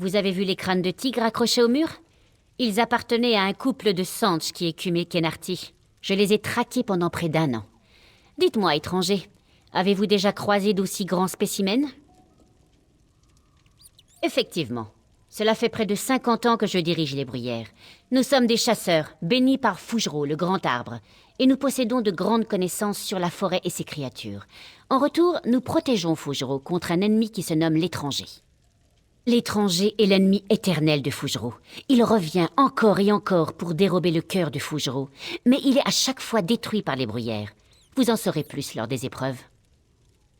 Vous avez vu les crânes de tigres accrochés au mur? Ils appartenaient à un couple de Sanche qui écumait Kenarty. Je les ai traqués pendant près d'1 an. Dites-moi, étranger, avez-vous déjà croisé d'aussi grands spécimens? Effectivement. Cela fait près de 50 ans que je dirige les bruyères. Nous sommes des chasseurs, bénis par Fougerau, le grand arbre, et nous possédons de grandes connaissances sur la forêt et ses créatures. En retour, nous protégeons Fougerau contre un ennemi qui se nomme l'étranger. L'étranger est l'ennemi éternel de Fougerau. Il revient encore et encore pour dérober le cœur de Fougerau, mais il est à chaque fois détruit par les bruyères. Vous en saurez plus lors des épreuves.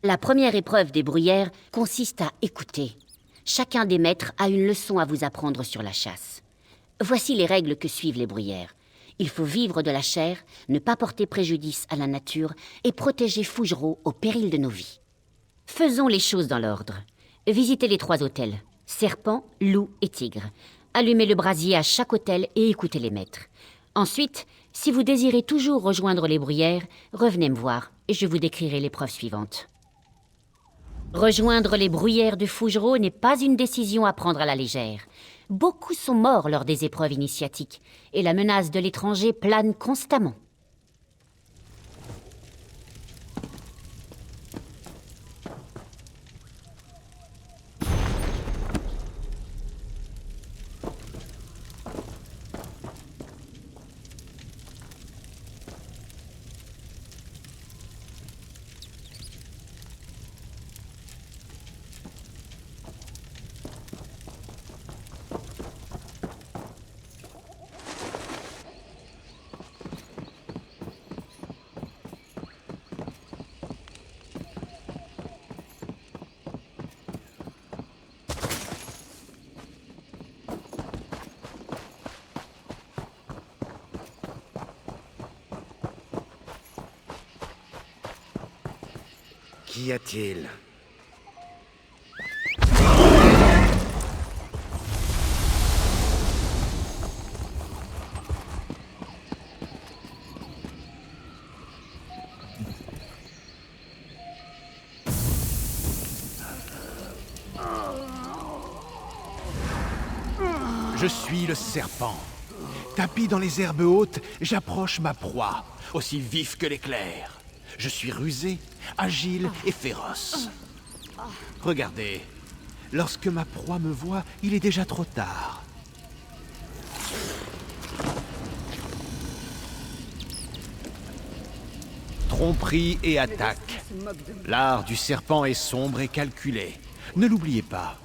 La première épreuve des bruyères consiste à écouter. Chacun des maîtres a une leçon à vous apprendre sur la chasse. Voici les règles que suivent les bruyères. Il faut vivre de la chair, ne pas porter préjudice à la nature et protéger Fougerau au péril de nos vies. Faisons les choses dans l'ordre. Visitez les 3 hôtels, serpent, loup et tigre. Allumez le brasier à chaque hôtel et écoutez les maîtres. Ensuite, si vous désirez toujours rejoindre les bruyères, revenez me voir et je vous décrirai l'épreuve suivante. Rejoindre les bruyères de Fougerau n'est pas une décision à prendre à la légère. Beaucoup sont morts lors des épreuves initiatiques, et la menace de l'étranger plane constamment. Qu'y a-t-il? Je suis le serpent. Tapi dans les herbes hautes, j'approche ma proie, aussi vif que l'éclair. Je suis rusé, agile et féroce. Regardez, lorsque ma proie me voit, il est déjà trop tard. Tromperie et attaque. L'art du serpent est sombre et calculé. Ne l'oubliez pas.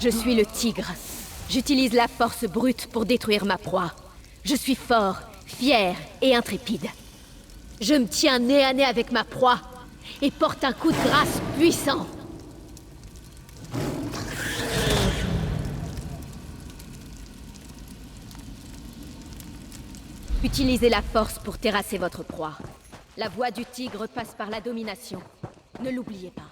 Je suis le tigre. J'utilise la force brute pour détruire ma proie. Je suis fort, fier et intrépide. Je me tiens nez à nez avec ma proie et porte un coup de grâce puissant. Utilisez la force pour terrasser votre proie. La voie du tigre passe par la domination. Ne l'oubliez pas.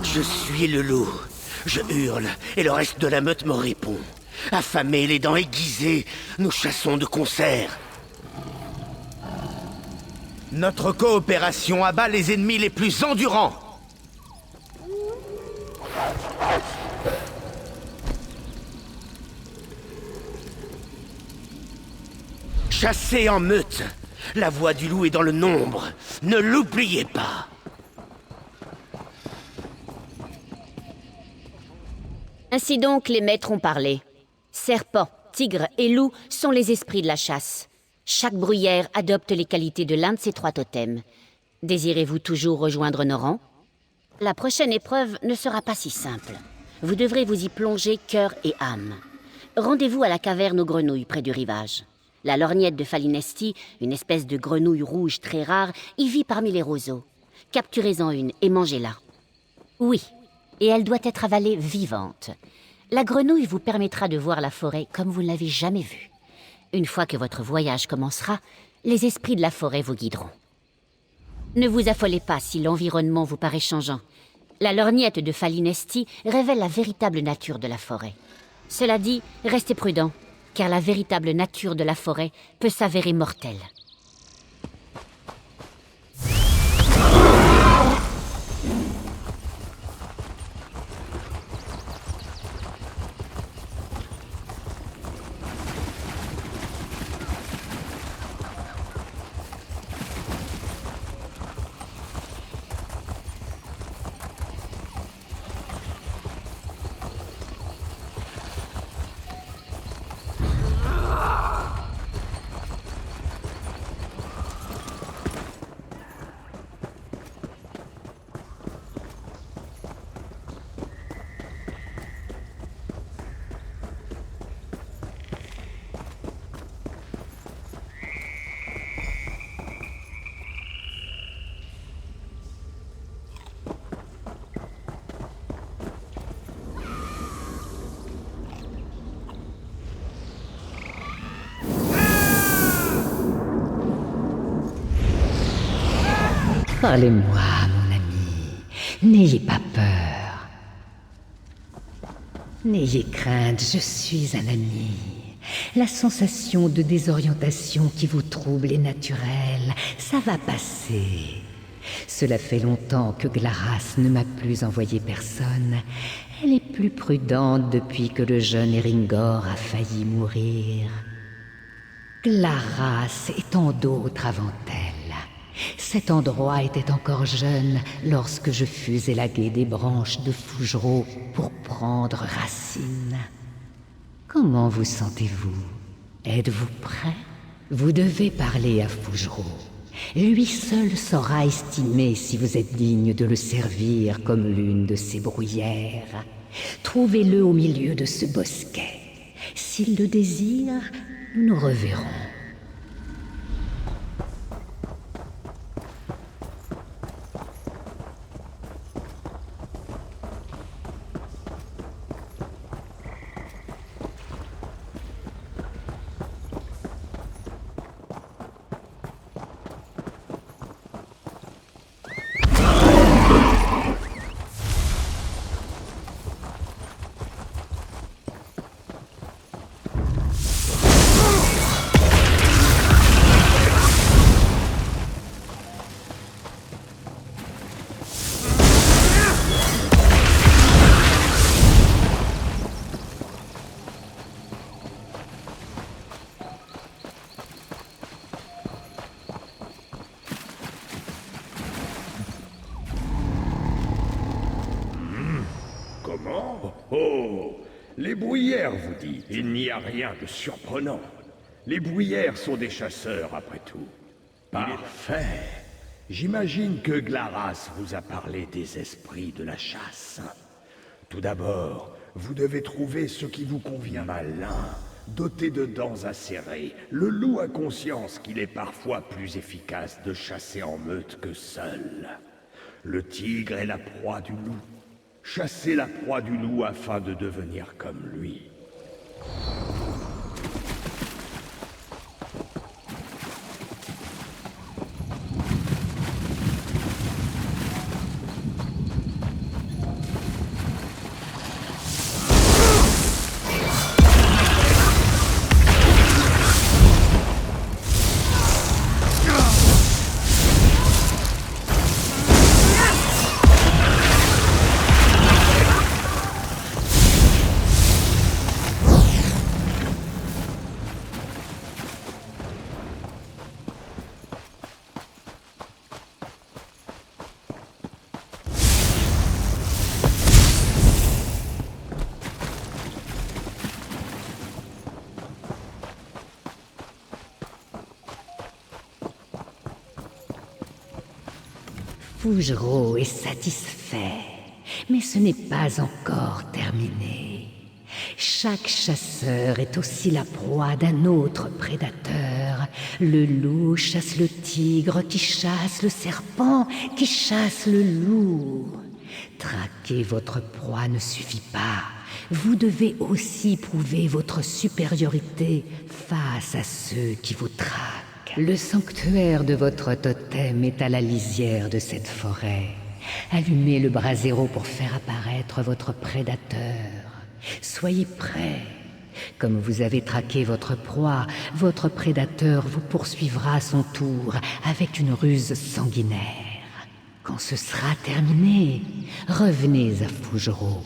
Je suis le loup. Je hurle, et le reste de la meute me répond. Affamés, les dents aiguisées, nous chassons de concert. Notre coopération abat les ennemis les plus endurants. Chassez en meute. La voix du loup est dans le nombre. Ne l'oubliez pas. Ainsi donc, les maîtres ont parlé. Serpent, tigre et loup sont les esprits de la chasse. Chaque bruyère adopte les qualités de l'un de ces 3 totems. Désirez-vous toujours rejoindre nos rangs? La prochaine épreuve ne sera pas si simple. Vous devrez vous y plonger cœur et âme. Rendez-vous à la caverne aux grenouilles près du rivage. La lorgnette de Falinesti, une espèce de grenouille rouge très rare, y vit parmi les roseaux. Capturez-en une et mangez-la. Oui, et elle doit être avalée vivante. La grenouille vous permettra de voir la forêt comme vous ne l'avez jamais vue. Une fois que votre voyage commencera, les esprits de la forêt vous guideront. Ne vous affolez pas si l'environnement vous paraît changeant. La lorgnette de Falinesti révèle la véritable nature de la forêt. Cela dit, restez prudent, car la véritable nature de la forêt peut s'avérer mortelle. Parlez-moi, mon ami. N'ayez pas peur. N'ayez crainte, je suis un ami. La sensation de désorientation qui vous trouble est naturelle. Ça va passer. Cela fait longtemps que Glaras ne m'a plus envoyé personne. Elle est plus prudente depuis que le jeune Eringor a failli mourir. Glaras et tant d'autres avant elle. Cet endroit était encore jeune lorsque je fus élagué des branches de Fougeraux pour prendre racine. Comment vous sentez-vous? Êtes-vous prêt? Vous devez parler à Fougeraux. Lui seul saura estimer si vous êtes digne de le servir comme l'une de ses bruyères. Trouvez-le au milieu de ce bosquet. S'il le désire, nous nous reverrons. Oh, les bruyères, vous dites. Il n'y a rien de surprenant. Les bruyères sont des chasseurs, après tout. Parfait. J'imagine que Glaras vous a parlé des esprits de la chasse. Tout d'abord, vous devez trouver ce qui vous convient. Malin, doté de dents acérées, le loup a conscience qu'il est parfois plus efficace de chasser en meute que seul. Le tigre est la proie du loup. Chassez la proie du loup afin de devenir comme lui. Fougeraux est satisfait, mais ce n'est pas encore terminé. Chaque chasseur est aussi la proie d'un autre prédateur. Le loup chasse le tigre, qui chasse le serpent, qui chasse le loup. Traquer votre proie ne suffit pas. Vous devez aussi prouver votre supériorité face à ceux qui vous traquent. Le sanctuaire de votre totem est à la lisière de cette forêt. Allumez le brasero pour faire apparaître votre prédateur. Soyez prêts. Comme vous avez traqué votre proie, votre prédateur vous poursuivra à son tour avec une ruse sanguinaire. Quand ce sera terminé, revenez à Fougeraux.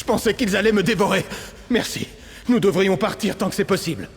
pensais qu'ils allaient me dévorer. Merci. Nous devrions partir tant que c'est possible.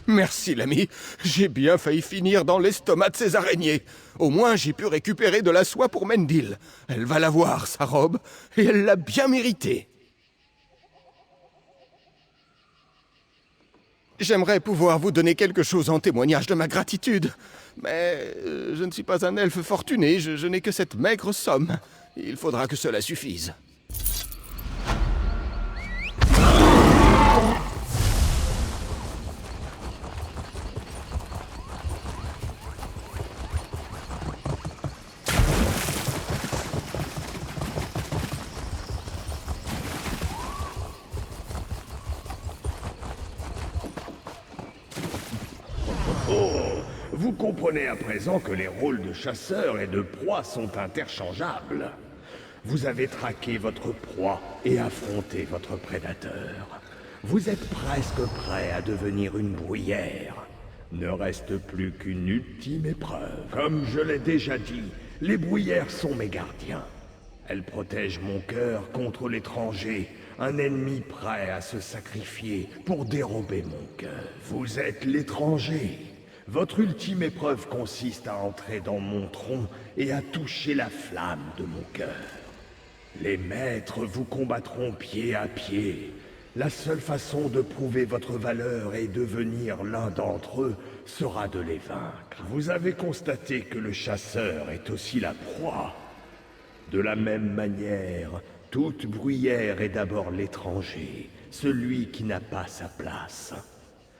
Merci, l'ami. J'ai bien failli finir dans l'estomac de ces araignées. Au moins, j'ai pu récupérer de la soie pour Mendil. Elle va l'avoir, sa robe, et elle l'a bien méritée. J'aimerais pouvoir vous donner quelque chose en témoignage de ma gratitude. Mais je ne suis pas un elfe fortuné, je n'ai que cette maigre somme. Il faudra que cela suffise. Vous comprenez à présent que les rôles de chasseur et de proie sont interchangeables. Vous avez traqué votre proie et affronté votre prédateur. Vous êtes presque prêt à devenir une bruyère. Ne reste plus qu'une ultime épreuve. Comme je l'ai déjà dit, les bruyères sont mes gardiens. Elles protègent mon cœur contre l'étranger, un ennemi prêt à se sacrifier pour dérober mon cœur. Vous êtes l'étranger. Votre ultime épreuve consiste à entrer dans mon tronc et à toucher la flamme de mon cœur. Les maîtres vous combattront pied à pied. La seule façon de prouver votre valeur et devenir l'un d'entre eux sera de les vaincre. Vous avez constaté que le chasseur est aussi la proie. De la même manière, toute bruyère est d'abord l'étranger, celui qui n'a pas sa place.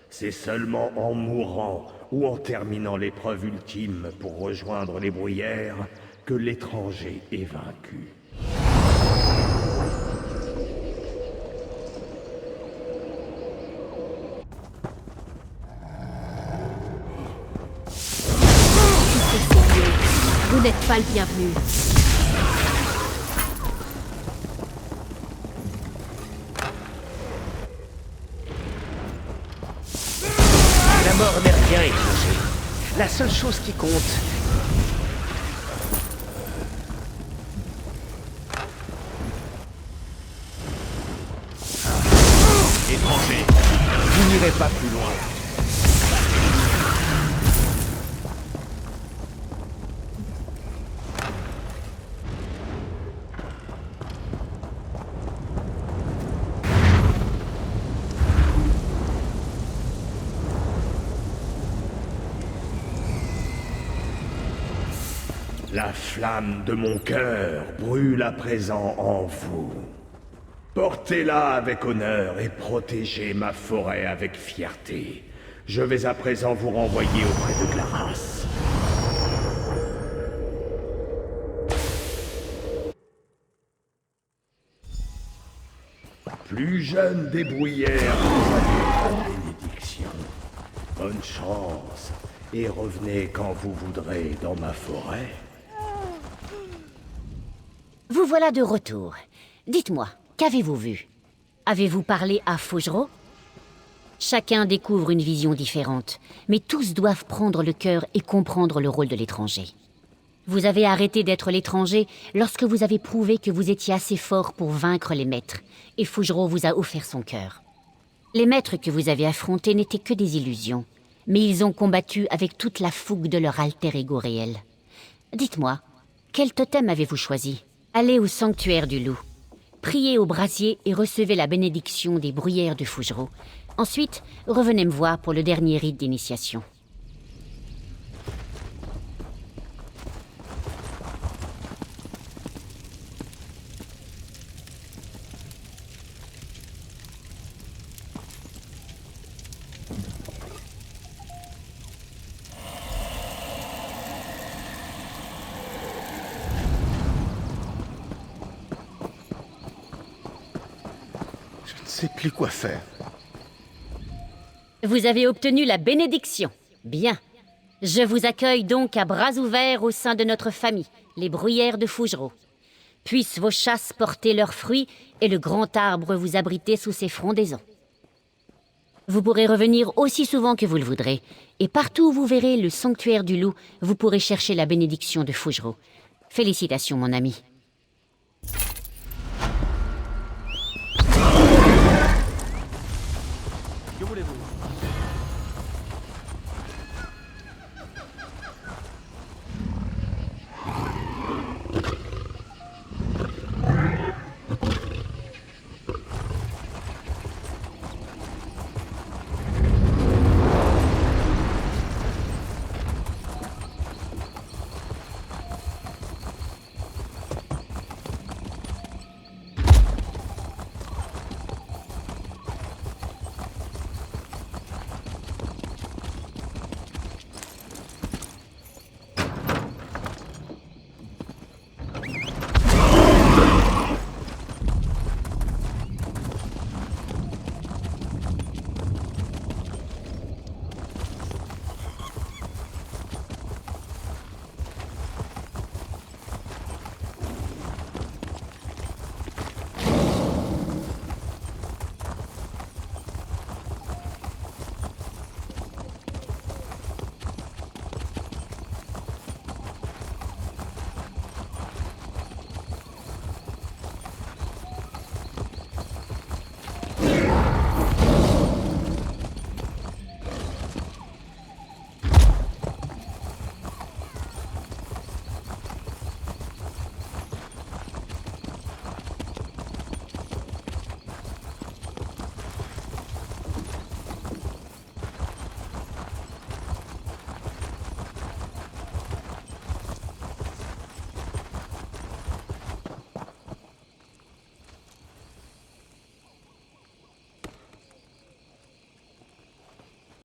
C'est seulement en mourant ou en terminant l'épreuve ultime pour rejoindre les bruyères que l'étranger est vaincu. Vous n'êtes pas le bienvenu. La mort n'est rien, étranger. La seule chose qui compte... Étranger, vous n'irez pas plus loin. La flamme de mon cœur brûle à présent en vous. Portez-la avec honneur et protégez ma forêt avec fierté. Je vais à présent vous renvoyer auprès de Glaras. Plus jeune des bruyères, vous avez ma bénédiction. Bonne chance, et revenez quand vous voudrez dans ma forêt. Vous voilà de retour. Dites-moi, qu'avez-vous vu? Avez-vous parlé à Faugereau? Chacun découvre une vision différente, mais tous doivent prendre le cœur et comprendre le rôle de l'étranger. Vous avez arrêté d'être l'étranger lorsque vous avez prouvé que vous étiez assez fort pour vaincre les maîtres, et Faugereau vous a offert son cœur. Les maîtres que vous avez affrontés n'étaient que des illusions, mais ils ont combattu avec toute la fougue de leur alter ego réel. Dites-moi, quel totem avez-vous choisi? Allez au sanctuaire du loup. Priez au brasier et recevez la bénédiction des bruyères de Faugereau. Ensuite, revenez me voir pour le dernier rite d'initiation. sais plus quoi faire. Vous avez obtenu la bénédiction. Bien. Je vous accueille donc à bras ouverts au sein de notre famille, les bruyères de Fougeraux. Puissent vos chasses porter leurs fruits et le grand arbre vous abriter sous ses frondaisons. Vous pourrez revenir aussi souvent que vous le voudrez, et partout où vous verrez le sanctuaire du loup, vous pourrez chercher la bénédiction de Fougeraux. Félicitations, mon ami. Que voulez-vous?